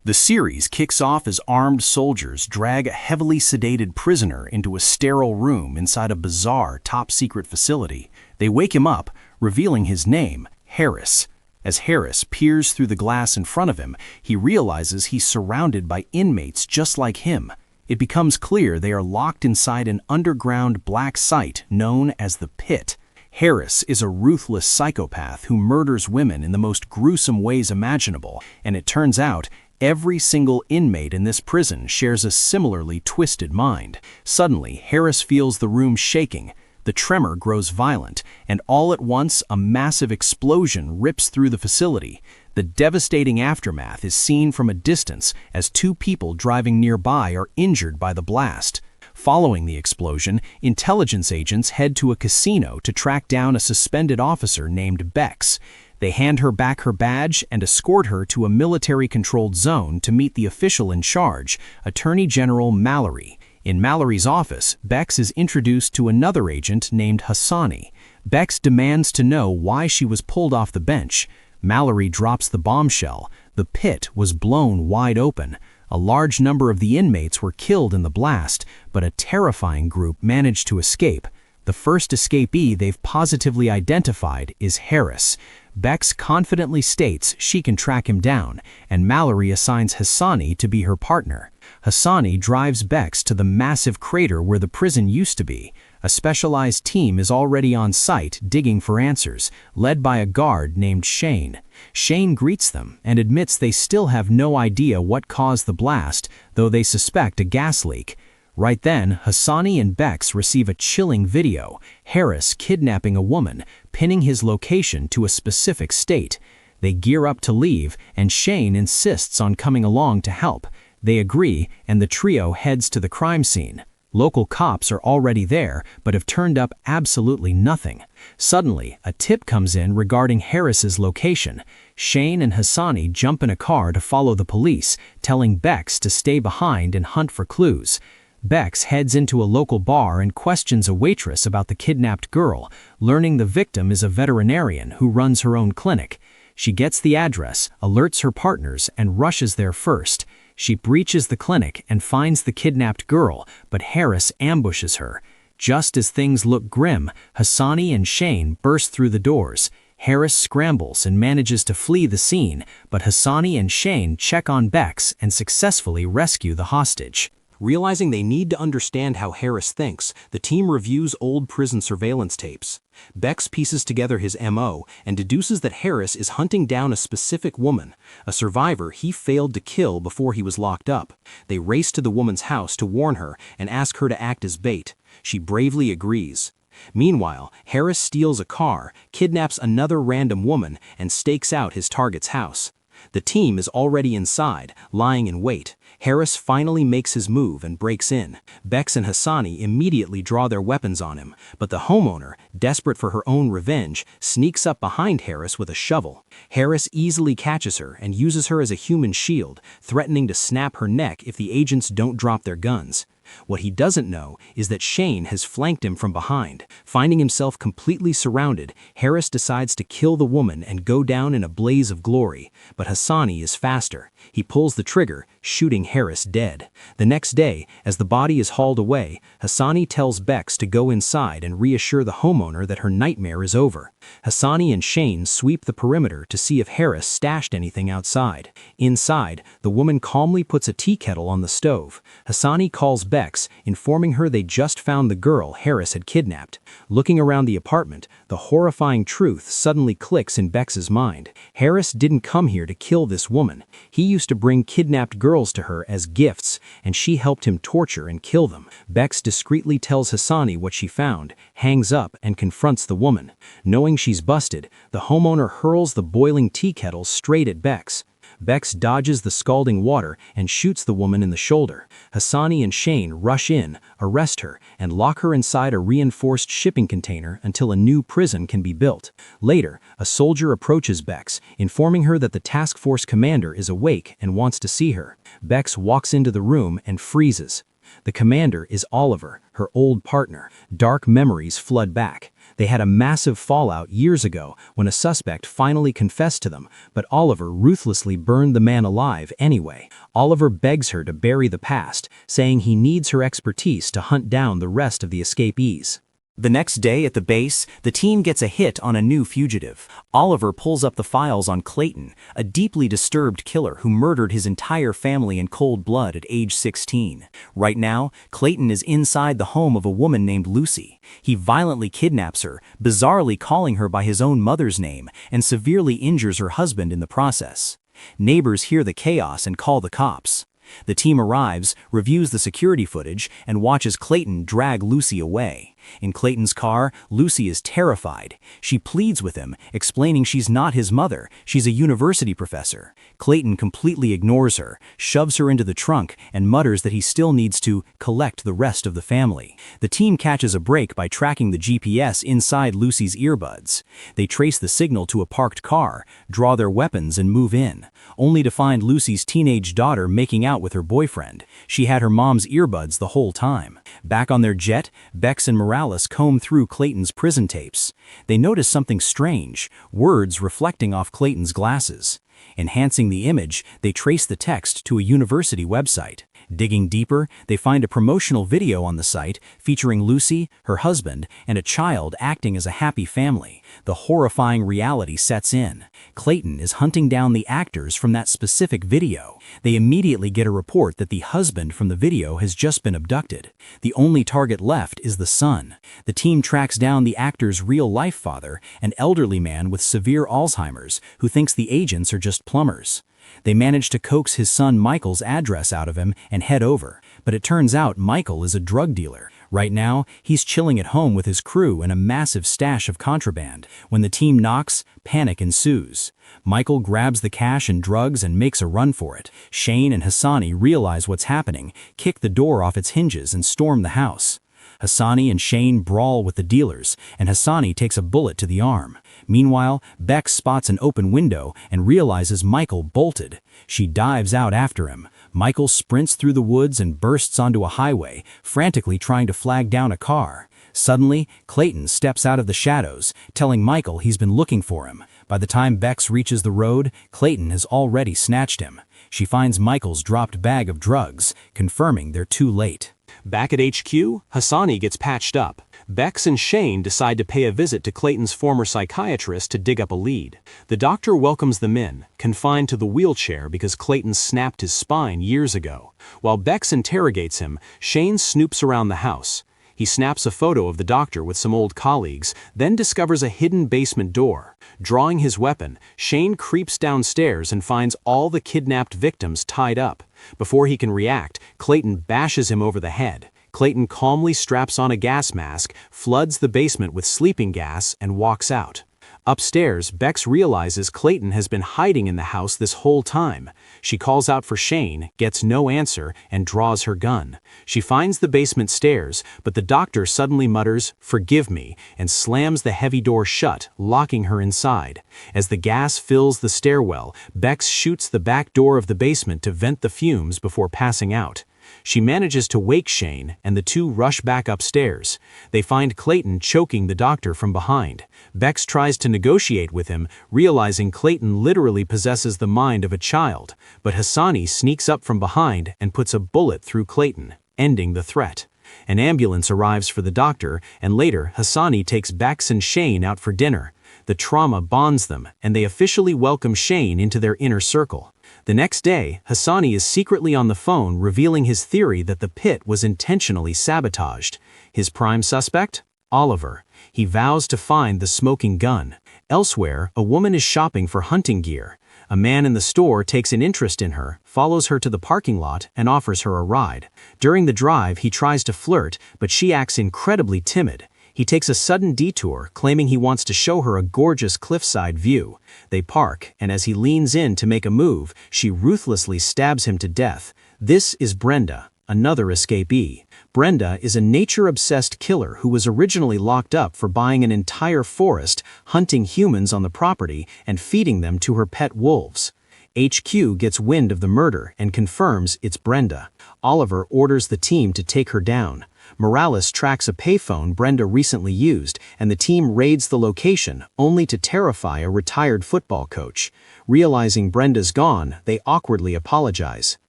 The series kicks off as armed soldiers drag a heavily sedated prisoner into a sterile room inside a bizarre, top-secret facility. They wake him up, revealing his name, Harris. As Harris peers through the glass in front of him, he realizes he's surrounded by inmates just like him. It becomes clear they are locked inside an underground black site known as the Pit. Harris is a ruthless psychopath who murders women in the most gruesome ways imaginable, and it turns out every single inmate in this prison shares a similarly twisted mind. Suddenly, Harris feels the room shaking. The tremor grows violent, and all at once a massive explosion rips through the facility. The devastating aftermath is seen from a distance as two people driving nearby are injured by the blast. Following the explosion, intelligence agents head to a casino to track down a suspended officer named Bex. They hand her back her badge and escort her to a military-controlled zone to meet the official in charge, Attorney General Mallory. In Mallory's office, Bex is introduced to another agent named Hassani. Bex demands to know why she was pulled off the bench. Mallory drops the bombshell. The pit was blown wide open. A large number of the inmates were killed in the blast, but a terrifying group managed to escape. The first escapee they've positively identified is Harris. Bex confidently states she can track him down, and Mallory assigns Hassani to be her partner. Hassani drives Bex to the massive crater where the prison used to be. A specialized team is already on site digging for answers, led by a guard named Shane. Shane greets them and admits they still have no idea what caused the blast, though they suspect a gas leak. Right then, Hassani and Bex receive a chilling video, Harris kidnapping a woman, pinning his location to a specific state. They gear up to leave, and Shane insists on coming along to help. They agree, and the trio heads to the crime scene. Local cops are already there, but have turned up absolutely nothing. Suddenly, a tip comes in regarding Harris's location. Shane and Hassani jump in a car to follow the police, telling Bex to stay behind and hunt for clues. Bex heads into a local bar and questions a waitress about the kidnapped girl, learning the victim is a veterinarian who runs her own clinic. She gets the address, alerts her partners, and rushes there first. She breaches the clinic and finds the kidnapped girl, but Harris ambushes her. Just as things look grim, Hassani and Shane burst through the doors. Harris scrambles and manages to flee the scene, but Hassani and Shane check on Bex and successfully rescue the hostage. Realizing they need to understand how Harris thinks, the team reviews old prison surveillance tapes. Bex pieces together his MO and deduces that Harris is hunting down a specific woman, a survivor he failed to kill before he was locked up. They race to the woman's house to warn her and ask her to act as bait. She bravely agrees. Meanwhile, Harris steals a car, kidnaps another random woman, and stakes out his target's house. The team is already inside, lying in wait. Harris finally makes his move and breaks in. Bex and Hassani immediately draw their weapons on him, but the homeowner, desperate for her own revenge, sneaks up behind Harris with a shovel. Harris easily catches her and uses her as a human shield, threatening to snap her neck if the agents don't drop their guns. What he doesn't know is that Shane has flanked him from behind. Finding himself completely surrounded, Harris decides to kill the woman and go down in a blaze of glory. But Hassani is faster. He pulls the trigger, shooting Harris dead. The next day, as the body is hauled away, Hassani tells Bex to go inside and reassure the homeowner that her nightmare is over. Hassani and Shane sweep the perimeter to see if Harris stashed anything outside. Inside, the woman calmly puts a tea kettle on the stove. Hassani calls Bex, informing her they just found the girl Harris had kidnapped. Looking around the apartment, the horrifying truth suddenly clicks in Bex's mind. Harris didn't come here to kill this woman. He used to bring kidnapped girls to her as gifts, and she helped him torture and kill them. Bex discreetly tells Hassani what she found, hangs up, and confronts the woman. Knowing she's busted, the homeowner hurls the boiling tea kettle straight at Bex. Bex dodges the scalding water and shoots the woman in the shoulder. Hassani and Shane rush in, arrest her, and lock her inside a reinforced shipping container until a new prison can be built. Later, a soldier approaches Bex, informing her that the task force commander is awake and wants to see her. Bex walks into the room and freezes. The commander is Oliver, her old partner. Dark memories flood back. They had a massive fallout years ago when a suspect finally confessed to them, but Oliver ruthlessly burned the man alive anyway. Oliver begs her to bury the past, saying he needs her expertise to hunt down the rest of the escapees. The next day at the base, the team gets a hit on a new fugitive. Oliver pulls up the files on Clayton, a deeply disturbed killer who murdered his entire family in cold blood at age 16. Right now, Clayton is inside the home of a woman named Lucy. He violently kidnaps her, bizarrely calling her by his own mother's name, and severely injures her husband in the process. Neighbors hear the chaos and call the cops. The team arrives, reviews the security footage, and watches Clayton drag Lucy away. In Clayton's car, Lucy is terrified. She pleads with him, explaining she's not his mother, she's a university professor. Clayton completely ignores her, shoves her into the trunk, and mutters that he still needs to collect the rest of the family. The team catches a break by tracking the GPS inside Lucy's earbuds. They trace the signal to a parked car, draw their weapons, and move in, only to find Lucy's teenage daughter making out with her boyfriend. She had her mom's earbuds the whole time. Back on their jet, Bex and Morales comb through Clayton's prison tapes. They notice something strange, words reflecting off Clayton's glasses. Enhancing the image, they trace the text to a university website. Digging deeper, they find a promotional video on the site featuring Lucy, her husband, and a child acting as a happy family. The horrifying reality sets in. Clayton is hunting down the actors from that specific video. They immediately get a report that the husband from the video has just been abducted. The only target left is the son. The team tracks down the actor's real-life father, an elderly man with severe Alzheimer's, who thinks the agents are just plumbers. They manage to coax his son Michael's address out of him and head over, but it turns out Michael is a drug dealer. Right now, he's chilling at home with his crew and a massive stash of contraband. When the team knocks, panic ensues. Michael grabs the cash and drugs and makes a run for it. Shane and Hassani realize what's happening, kick the door off its hinges, and storm the house. Hassani and Shane brawl with the dealers, and Hassani takes a bullet to the arm. Meanwhile, Bex spots an open window and realizes Michael bolted. She dives out after him. Michael sprints through the woods and bursts onto a highway, frantically trying to flag down a car. Suddenly, Clayton steps out of the shadows, telling Michael he's been looking for him. By the time Bex reaches the road, Clayton has already snatched him. She finds Michael's dropped bag of drugs, confirming they're too late. Back at HQ, Hassani gets patched up. Bex and Shane decide to pay a visit to Clayton's former psychiatrist to dig up a lead. The doctor welcomes them in, confined to the wheelchair because Clayton snapped his spine years ago. While Bex interrogates him, Shane snoops around the house. He snaps a photo of the doctor with some old colleagues, then discovers a hidden basement door. Drawing his weapon, Shane creeps downstairs and finds all the kidnapped victims tied up. Before he can react, Clayton bashes him over the head. Clayton calmly straps on a gas mask, floods the basement with sleeping gas, and walks out. Upstairs, Bex realizes Clayton has been hiding in the house this whole time. She calls out for Shane, gets no answer, and draws her gun. She finds the basement stairs, but the doctor suddenly mutters, "Forgive me," and slams the heavy door shut, locking her inside. As the gas fills the stairwell, Bex shoots the back door of the basement to vent the fumes before passing out. She manages to wake Shane, and the two rush back upstairs. They find Clayton choking the doctor from behind. Bex tries to negotiate with him, realizing Clayton literally possesses the mind of a child, but Hassani sneaks up from behind and puts a bullet through Clayton, ending the threat. An ambulance arrives for the doctor, and later Hassani takes Bex and Shane out for dinner. The trauma bonds them, and they officially welcome Shane into their inner circle. The next day, Hassani is secretly on the phone revealing his theory that the pit was intentionally sabotaged. His prime suspect? Oliver. He vows to find the smoking gun. Elsewhere, a woman is shopping for hunting gear. A man in the store takes an interest in her, follows her to the parking lot, and offers her a ride. During the drive, he tries to flirt, but she acts incredibly timid. He takes a sudden detour, claiming he wants to show her a gorgeous cliffside view. They park, and as he leans in to make a move, she ruthlessly stabs him to death. This is Brenda, another escapee. Brenda is a nature-obsessed killer who was originally locked up for buying an entire forest, hunting humans on the property, and feeding them to her pet wolves. HQ gets wind of the murder and confirms it's Brenda. Oliver orders the team to take her down. Morales tracks a payphone Brenda recently used, and the team raids the location, only to terrify a retired football coach. Realizing Brenda's gone, they awkwardly apologize.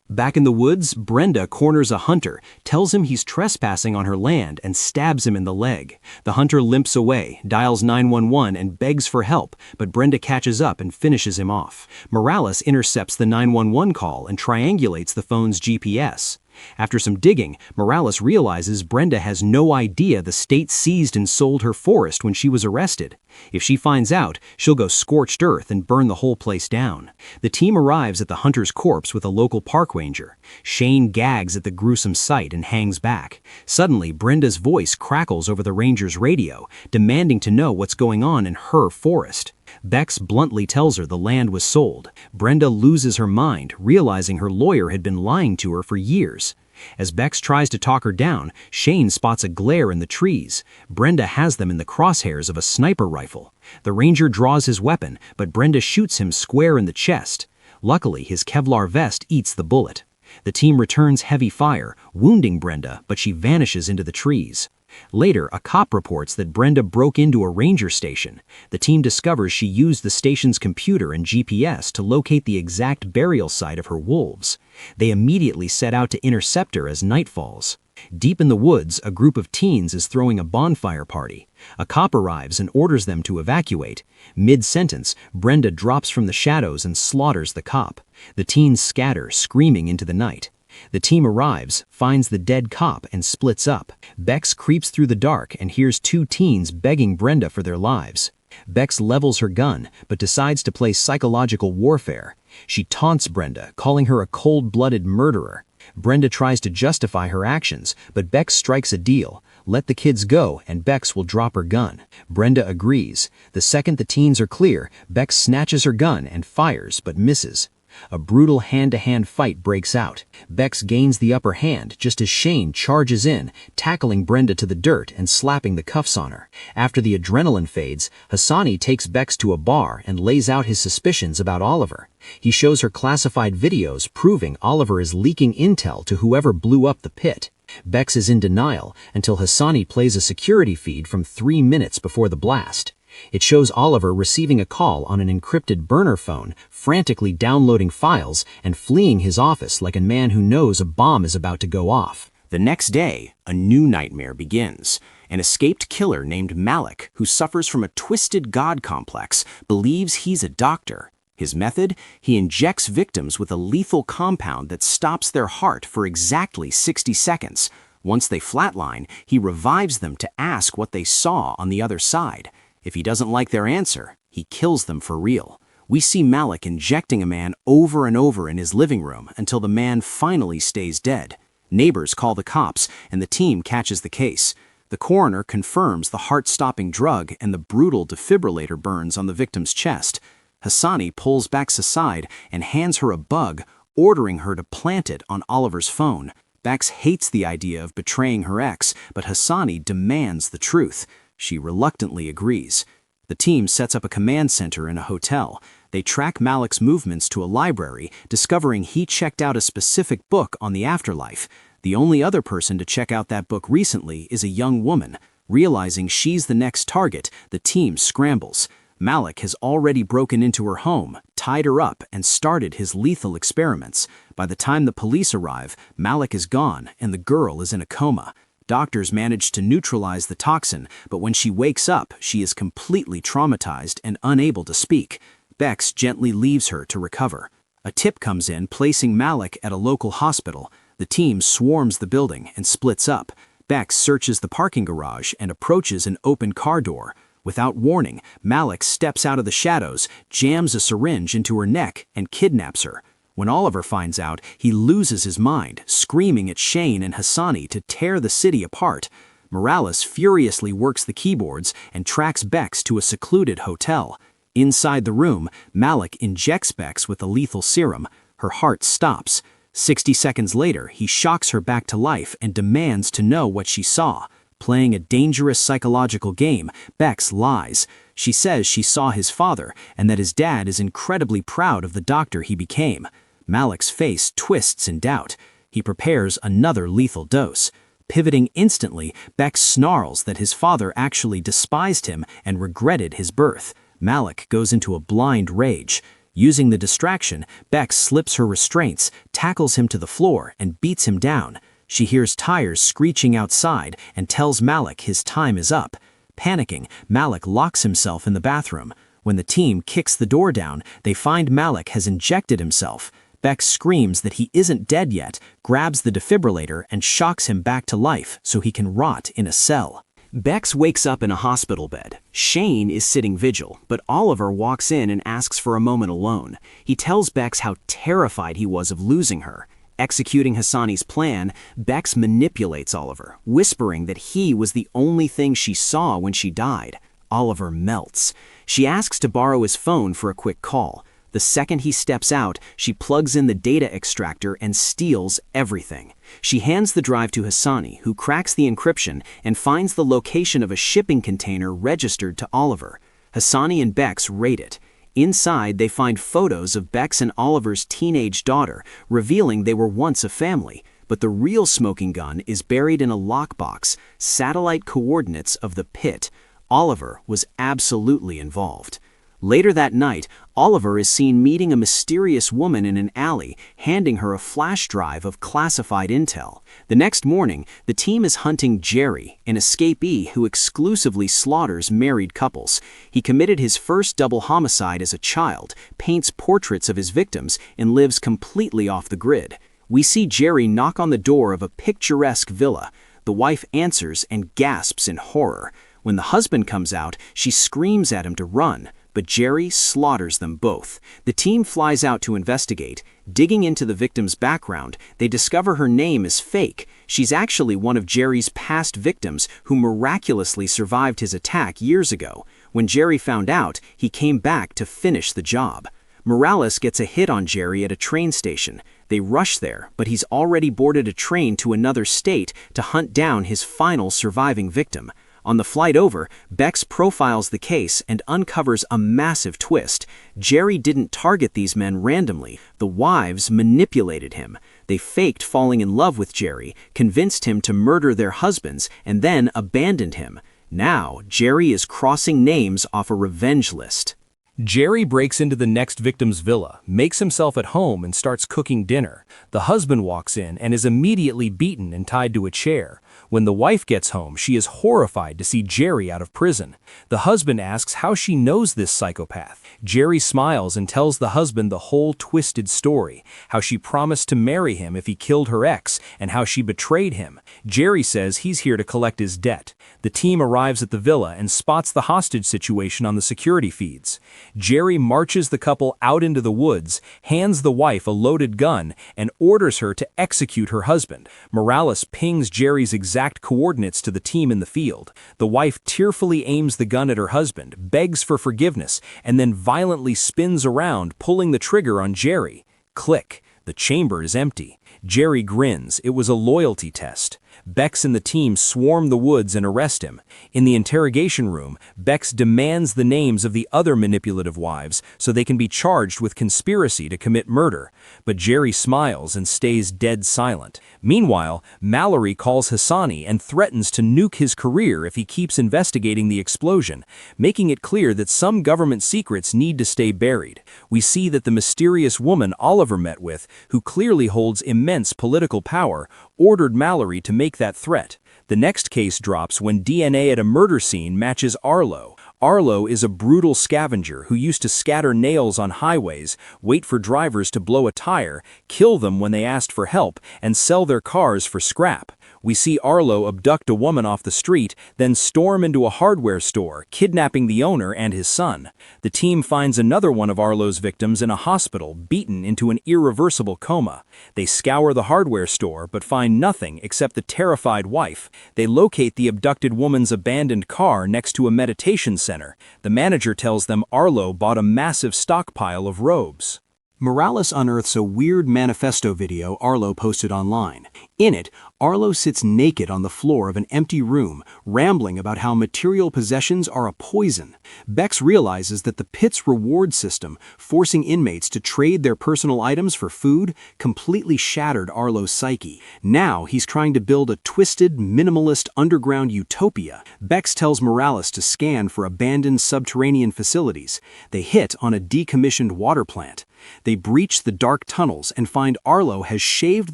Back in the woods, Brenda corners a hunter, tells him he's trespassing on her land, and stabs him in the leg. The hunter limps away, dials 911 and begs for help, but Brenda catches up and finishes him off. Morales intercepts the 911 call and triangulates the phone's GPS. After some digging, Morales realizes Brenda has no idea the state seized and sold her forest when she was arrested. If she finds out, she'll go scorched earth and burn the whole place down. The team arrives at the hunter's corpse with a local park ranger. Shane gags at the gruesome sight and hangs back. Suddenly, Brenda's voice crackles over the ranger's radio, demanding to know what's going on in her forest. Bex bluntly tells her the land was sold. Brenda loses her mind, realizing her lawyer had been lying to her for years. As Bex tries to talk her down, Shane spots a glare in the trees. Brenda has them in the crosshairs of a sniper rifle. The ranger draws his weapon, but Brenda shoots him square in the chest. Luckily, his Kevlar vest eats the bullet. The team returns heavy fire, wounding Brenda, but she vanishes into the trees. Later, a cop reports that Brenda broke into a ranger station. The team discovers she used the station's computer and GPS to locate the exact burial site of her wolves. They immediately set out to intercept her as night falls. Deep in the woods, a group of teens is throwing a bonfire party. A cop arrives and orders them to evacuate. Mid-sentence, Brenda drops from the shadows and slaughters the cop. The teens scatter, screaming into the night. The team arrives, finds the dead cop, and splits up. Bex creeps through the dark and hears two teens begging Brenda for their lives. Bex levels her gun, but decides to play psychological warfare. She taunts Brenda, calling her a cold-blooded murderer. Brenda tries to justify her actions, but Bex strikes a deal. Let the kids go, and Bex will drop her gun. Brenda agrees. The second the teens are clear, Bex snatches her gun and fires, but misses. A brutal hand-to-hand fight breaks out. Bex gains the upper hand just as Shane charges in, tackling Brenda to the dirt and slapping the cuffs on her. After the adrenaline fades, Hassani takes Bex to a bar and lays out his suspicions about Oliver. He shows her classified videos proving Oliver is leaking intel to whoever blew up the pit. Bex is in denial until Hassani plays a security feed from 3 minutes before the blast. It shows Oliver receiving a call on an encrypted burner phone, frantically downloading files and fleeing his office like a man who knows a bomb is about to go off. The next day, a new nightmare begins. An escaped killer named Malik, who suffers from a twisted god complex, believes he's a doctor. His method? He injects victims with a lethal compound that stops their heart for exactly 60 seconds. Once they flatline, he revives them to ask what they saw on the other side. If he doesn't like their answer, he kills them for real. We see Malik injecting a man over and over in his living room until the man finally stays dead. Neighbors call the cops, and the team catches the case. The coroner confirms the heart-stopping drug and the brutal defibrillator burns on the victim's chest. Hassani pulls Bex aside and hands her a bug, ordering her to plant it on Oliver's phone. Bex hates the idea of betraying her ex, but Hassani demands the truth. She reluctantly agrees. The team sets up a command center in a hotel. They track Malik's movements to a library, discovering he checked out a specific book on the afterlife. The only other person to check out that book recently is a young woman. Realizing she's the next target, the team scrambles. Malik has already broken into her home, tied her up, and started his lethal experiments. By the time the police arrive, Malik is gone and the girl is in a coma. Doctors manage to neutralize the toxin, but when she wakes up, she is completely traumatized and unable to speak. Bex gently leaves her to recover. A tip comes in, placing Malik at a local hospital. The team swarms the building and splits up. Bex searches the parking garage and approaches an open car door. Without warning, Malik steps out of the shadows, jams a syringe into her neck, and kidnaps her. When Oliver finds out, he loses his mind, screaming at Shane and Hassani to tear the city apart. Morales furiously works the keyboards and tracks Bex to a secluded hotel. Inside the room, Malik injects Bex with a lethal serum. Her heart stops. 60 seconds later, he shocks her back to life and demands to know what she saw. Playing a dangerous psychological game, Bex lies. She says she saw his father and that his dad is incredibly proud of the doctor he became. Malik's face twists in doubt. He prepares another lethal dose. Pivoting instantly, Bex snarls that his father actually despised him and regretted his birth. Malik goes into a blind rage. Using the distraction, Bex slips her restraints, tackles him to the floor, and beats him down. She hears tires screeching outside and tells Malik his time is up. Panicking, Malik locks himself in the bathroom. When the team kicks the door down, they find Malik has injected himself. Bex screams that he isn't dead yet, grabs the defibrillator, and shocks him back to life so he can rot in a cell. Bex wakes up in a hospital bed. Shane is sitting vigil, but Oliver walks in and asks for a moment alone. He tells Bex how terrified he was of losing her. Executing Hassani's plan, Bex manipulates Oliver, whispering that he was the only thing she saw when she died. Oliver melts. She asks to borrow his phone for a quick call. The second he steps out, she plugs in the data extractor and steals everything. She hands the drive to Hassani, who cracks the encryption and finds the location of a shipping container registered to Oliver. Hassani and Bex raid it. Inside, they find photos of Bex and Oliver's teenage daughter, revealing they were once a family. But the real smoking gun is buried in a lockbox, satellite coordinates of the pit. Oliver was absolutely involved. Later that night, Oliver is seen meeting a mysterious woman in an alley, handing her a flash drive of classified intel. The next morning, the team is hunting Jerry, an escapee who exclusively slaughters married couples. He committed his first double homicide as a child, paints portraits of his victims, and lives completely off the grid. We see Jerry knock on the door of a picturesque villa. The wife answers and gasps in horror. When the husband comes out, she screams at him to run. But Jerry slaughters them both. The team flies out to investigate. Digging into the victim's background, they discover her name is fake. She's actually one of Jerry's past victims who miraculously survived his attack years ago. When Jerry found out, he came back to finish the job. Morales gets a hit on Jerry at a train station. They rush there, but he's already boarded a train to another state to hunt down his final surviving victim. On the flight over, Bex profiles the case and uncovers a massive twist. Jerry didn't target these men randomly. The wives manipulated him. They faked falling in love with Jerry, convinced him to murder their husbands, and then abandoned him. Now, Jerry is crossing names off a revenge list. Jerry breaks into the next victim's villa, makes himself at home, and starts cooking dinner. The husband walks in and is immediately beaten and tied to a chair. When the wife gets home, she is horrified to see Jerry out of prison. The husband asks how she knows this psychopath. Jerry smiles and tells the husband the whole twisted story, how she promised to marry him if he killed her ex, and how she betrayed him. Jerry says he's here to collect his debt. The team arrives at the villa and spots the hostage situation on the security feeds. Jerry marches the couple out into the woods, hands the wife a loaded gun, and orders her to execute her husband. Morales pings Jerry's exact coordinates to the team in the field. The wife tearfully aims the gun at her husband, begs for forgiveness, and then violently spins around, pulling the trigger on Jerry. Click. The chamber is empty. Jerry grins. It was a loyalty test. Bex and the team swarm the woods and arrest him. In the interrogation room, Bex demands the names of the other manipulative wives so they can be charged with conspiracy to commit murder. But Jerry smiles and stays dead silent. Meanwhile, Mallory calls Hassani and threatens to nuke his career if he keeps investigating the explosion, making it clear that some government secrets need to stay buried. We see that the mysterious woman Oliver met with, who clearly holds immense political power, ordered Mallory to make that threat. The next case drops when DNA at a murder scene matches Arlo. Arlo is a brutal scavenger who used to scatter nails on highways, wait for drivers to blow a tire, kill them when they asked for help, and sell their cars for scrap. We see Arlo abduct a woman off the street, then storm into a hardware store, kidnapping the owner and his son. The team finds another one of Arlo's victims in a hospital, beaten into an irreversible coma. They scour the hardware store, but find nothing except the terrified wife. They locate the abducted woman's abandoned car next to a meditation center. The manager tells them Arlo bought a massive stockpile of robes. Morales unearths a weird manifesto video Arlo posted online. In it, Arlo sits naked on the floor of an empty room, rambling about how material possessions are a poison. Bex realizes that the pit's reward system, forcing inmates to trade their personal items for food, completely shattered Arlo's psyche. Now he's trying to build a twisted, minimalist underground utopia. Bex tells Morales to scan for abandoned subterranean facilities. They hit on a decommissioned water plant. They breach the dark tunnels and find Arlo has shaved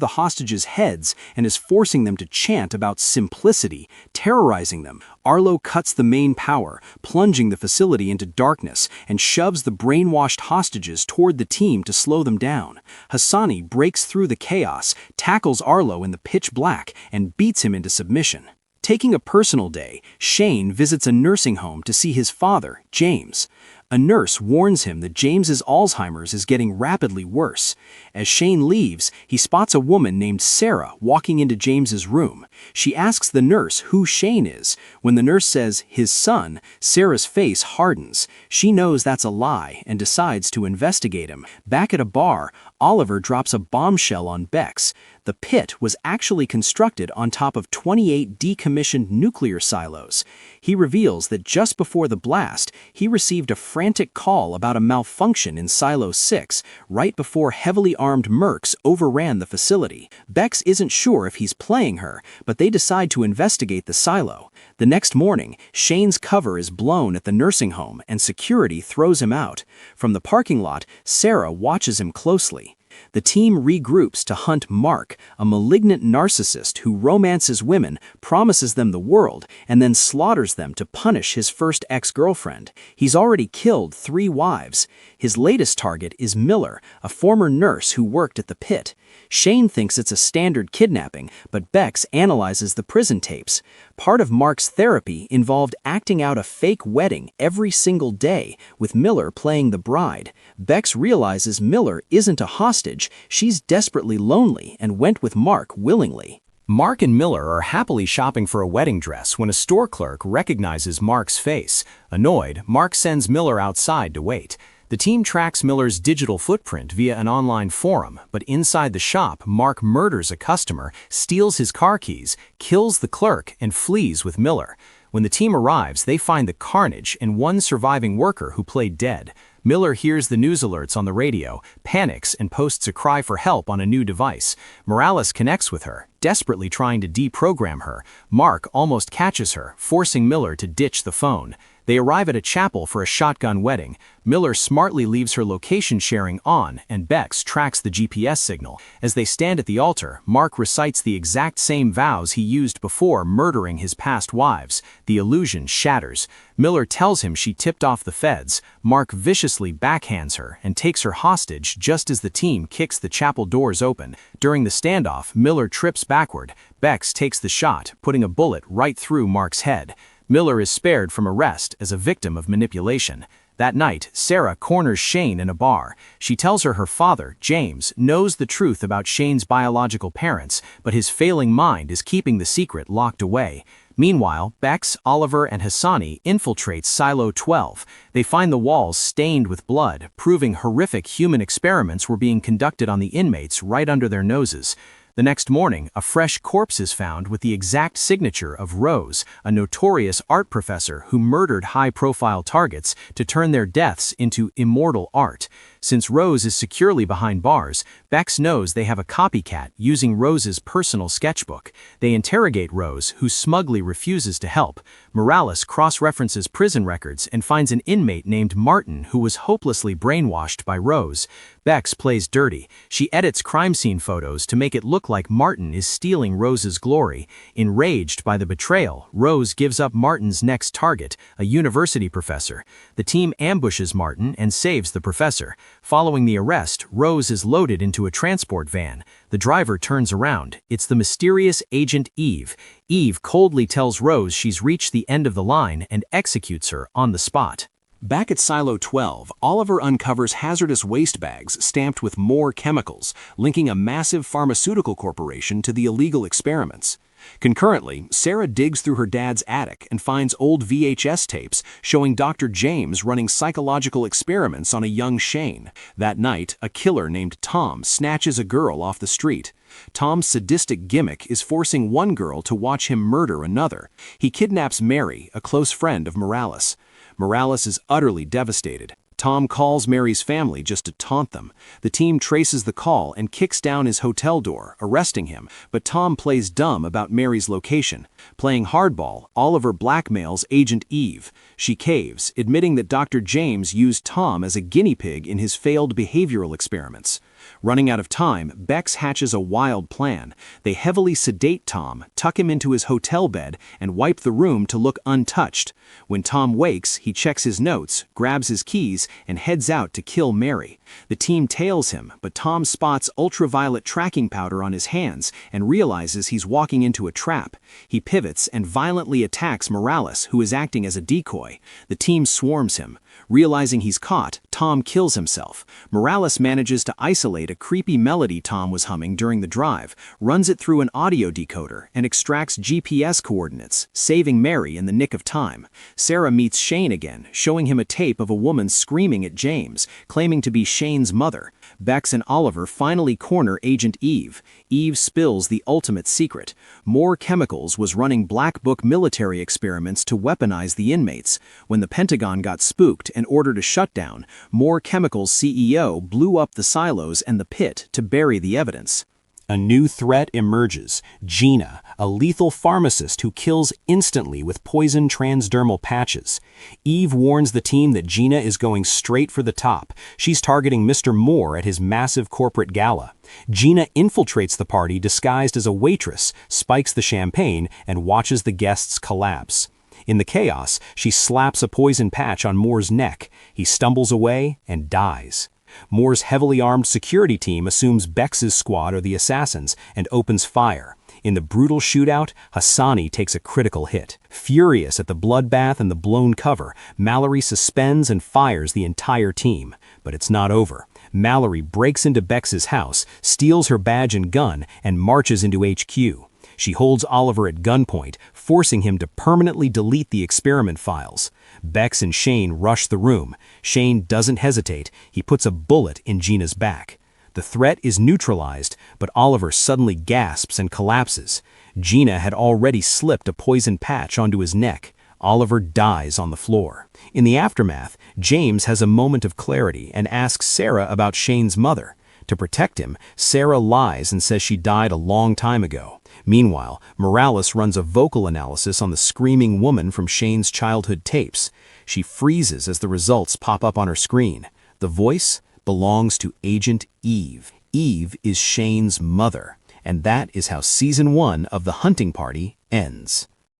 the hostages' heads and is forcing them to chant about simplicity, terrorizing them. Arlo cuts the main power, plunging the facility into darkness, and shoves the brainwashed hostages toward the team to slow them down. Hassani breaks through the chaos, tackles Arlo in the pitch black, and beats him into submission. Taking a personal day, Shane visits a nursing home to see his father, James. A nurse warns him that James's Alzheimer's is getting rapidly worse. As Shane leaves, he spots a woman named Sarah walking into James's room. She asks the nurse who Shane is. When the nurse says, his son, Sarah's face hardens. She knows that's a lie and decides to investigate him. Back at a bar, Oliver drops a bombshell on Bex. The pit was actually constructed on top of 28 decommissioned nuclear silos. He reveals that just before the blast, he received a frantic call about a malfunction in Silo 6, right before heavily armed mercs overran the facility. Bex isn't sure if he's playing her, but they decide to investigate the silo. The next morning, Shane's cover is blown at the nursing home and security throws him out. From the parking lot, Sarah watches him closely. The team regroups to hunt Mark, a malignant narcissist who romances women, promises them the world, and then slaughters them to punish his first ex-girlfriend. He's already killed 3 wives. His latest target is Miller, a former nurse who worked at the pit. Shane thinks it's a standard kidnapping, but Bex analyzes the prison tapes. Part of Mark's therapy involved acting out a fake wedding every single day, with Miller playing the bride. Bex realizes Miller isn't a hostage, she's desperately lonely and went with Mark willingly. Mark and Miller are happily shopping for a wedding dress when a store clerk recognizes Mark's face. Annoyed, Mark sends Miller outside to wait. The team tracks Miller's digital footprint via an online forum, but inside the shop, Mark murders a customer, steals his car keys, kills the clerk, and flees with Miller. When the team arrives, they find the carnage and one surviving worker who played dead. Miller hears the news alerts on the radio, panics, and posts a cry for help on a new device. Morales connects with her, desperately trying to deprogram her. Mark almost catches her, forcing Miller to ditch the phone. They arrive at a chapel for a shotgun wedding. Miller smartly leaves her location sharing on, and Bex tracks the GPS signal. As they stand at the altar, Mark recites the exact same vows he used before murdering his past wives. The illusion shatters. Miller tells him she tipped off the feds. Mark viciously backhands her and takes her hostage just as the team kicks the chapel doors open. During the standoff, Miller trips backward. Bex takes the shot, putting a bullet right through Mark's head. Miller is spared from arrest as a victim of manipulation. That night, Sarah corners Shane in a bar. She tells her father, James, knows the truth about Shane's biological parents, but his failing mind is keeping the secret locked away. Meanwhile, Bex, Oliver, and Hassani infiltrate Silo 12. They find the walls stained with blood, proving horrific human experiments were being conducted on the inmates right under their noses. The next morning, a fresh corpse is found with the exact signature of Rose, a notorious art professor who murdered high-profile targets to turn their deaths into immortal art. Since Rose is securely behind bars, Bex knows they have a copycat using Rose's personal sketchbook. They interrogate Rose, who smugly refuses to help. Morales cross-references prison records and finds an inmate named Martin who was hopelessly brainwashed by Rose. Bex plays dirty. She edits crime scene photos to make it look like Martin is stealing Rose's glory. Enraged by the betrayal, Rose gives up Martin's next target, a university professor. The team ambushes Martin and saves the professor. Following the arrest, Rose is loaded into a transport van. The driver turns around. It's the mysterious Agent Eve. Eve coldly tells Rose she's reached the end of the line and executes her on the spot. Back at Silo 12, Oliver uncovers hazardous waste bags stamped with more chemicals, linking a massive pharmaceutical corporation to the illegal experiments. Concurrently, Sarah digs through her dad's attic and finds old VHS tapes showing Dr. James running psychological experiments on a young Shane. That night, a killer named Tom snatches a girl off the street. Tom's sadistic gimmick is forcing one girl to watch him murder another. He kidnaps Mary, a close friend of Morales. Morales is utterly devastated. Tom calls Mary's family just to taunt them. The team traces the call and kicks down his hotel door, arresting him, but Tom plays dumb about Mary's location. Playing hardball, Oliver blackmails Agent Eve. She caves, admitting that Dr. James used Tom as a guinea pig in his failed behavioral experiments. Running out of time, Bex hatches a wild plan. They heavily sedate Tom, tuck him into his hotel bed, and wipe the room to look untouched. When Tom wakes, he checks his notes, grabs his keys, and heads out to kill Mary. The team tails him, but Tom spots ultraviolet tracking powder on his hands and realizes he's walking into a trap. He pivots and violently attacks Morales, who is acting as a decoy. The team swarms him. Realizing he's caught, Tom kills himself. Morales manages to isolate a creepy melody Tom was humming during the drive, runs it through an audio decoder, and extracts GPS coordinates, saving Mary in the nick of time. Sarah meets Shane again, showing him a tape of a woman screaming at James, claiming to be Shane's mother. Bex and Oliver finally corner Agent Eve. Eve spills the ultimate secret. More Chemicals was running Black Book military experiments to weaponize the inmates. When the Pentagon got spooked and ordered a shutdown, More Chemicals' CEO blew up the silos and the pit to bury the evidence. A new threat emerges: Gina, a lethal pharmacist who kills instantly with poison transdermal patches. Eve warns the team that Gina is going straight for the top. She's targeting Mr. Moore at his massive corporate gala. Gina infiltrates the party disguised as a waitress, spikes the champagne, and watches the guests collapse. In the chaos, she slaps a poison patch on Moore's neck. He stumbles away and dies. Moore's heavily armed security team assumes Bex's squad are the assassins and opens fire. In the brutal shootout, Hassani takes a critical hit. Furious at the bloodbath and the blown cover, Mallory suspends and fires the entire team. But it's not over. Mallory breaks into Bex's house, steals her badge and gun, and marches into HQ. She holds Oliver at gunpoint, forcing him to permanently delete the experiment files. Bex and Shane rush the room. Shane doesn't hesitate. He puts a bullet in Gina's back. The threat is neutralized, but Oliver suddenly gasps and collapses. Gina had already slipped a poison patch onto his neck. Oliver dies on the floor. In the aftermath, James has a moment of clarity and asks Sarah about Shane's mother. To protect him, Sarah lies and says she died a long time ago. Meanwhile, Morales runs a vocal analysis on the screaming woman from Shane's childhood tapes. She freezes as the results pop up on her screen. The voice belongs to Agent Eve. Eve is Shane's mother. And that is how Season 1 of The Hunting Party ends.